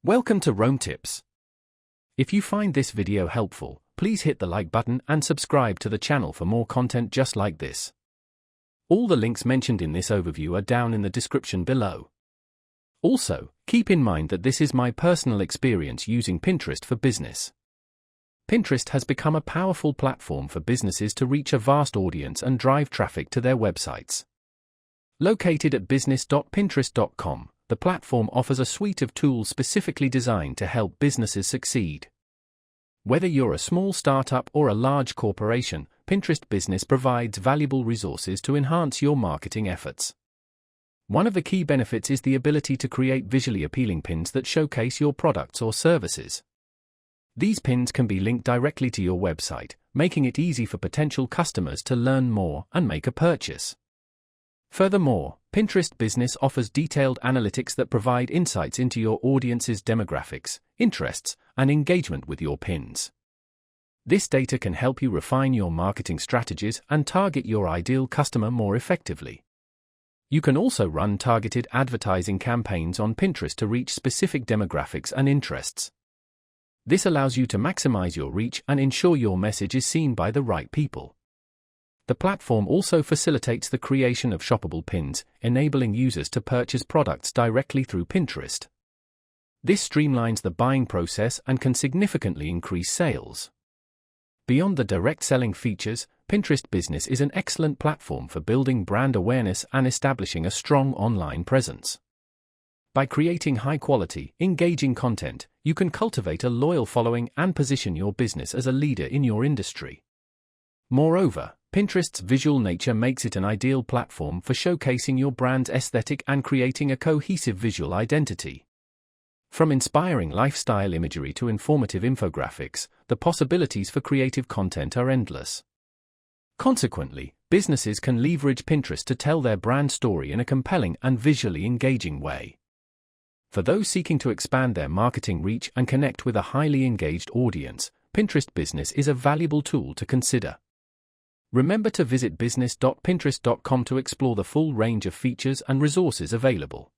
Welcome to Rome Tips. If you find this video helpful, please hit the like button and subscribe to the channel for more content just like this. All the links mentioned in this overview are down in the description below. Also, keep in mind that this is my personal experience using Pinterest for business. Pinterest has become a powerful platform for businesses to reach a vast audience and drive traffic to their websites. Located at business.pinterest.com, the platform offers a suite of tools specifically designed to help businesses succeed. Whether you're a small startup or a large corporation, Pinterest Business provides valuable resources to enhance your marketing efforts. One of the key benefits is the ability to create visually appealing pins that showcase your products or services. These pins can be linked directly to your website, making it easy for potential customers to learn more and make a purchase. Furthermore, Pinterest Business offers detailed analytics that provide insights into your audience's demographics, interests, and engagement with your pins. This data can help you refine your marketing strategies and target your ideal customer more effectively. You can also run targeted advertising campaigns on Pinterest to reach specific demographics and interests. This allows you to maximize your reach and ensure your message is seen by the right people. The platform also facilitates the creation of shoppable pins, enabling users to purchase products directly through Pinterest. This streamlines the buying process and can significantly increase sales. Beyond the direct selling features, Pinterest Business is an excellent platform for building brand awareness and establishing a strong online presence. By creating high-quality, engaging content, you can cultivate a loyal following and position your business as a leader in your industry. Moreover, Pinterest's visual nature makes it an ideal platform for showcasing your brand's aesthetic and creating a cohesive visual identity. From inspiring lifestyle imagery to informative infographics, the possibilities for creative content are endless. Consequently, businesses can leverage Pinterest to tell their brand story in a compelling and visually engaging way. For those seeking to expand their marketing reach and connect with a highly engaged audience, Pinterest Business is a valuable tool to consider. Remember to visit business.pinterest.com to explore the full range of features and resources available.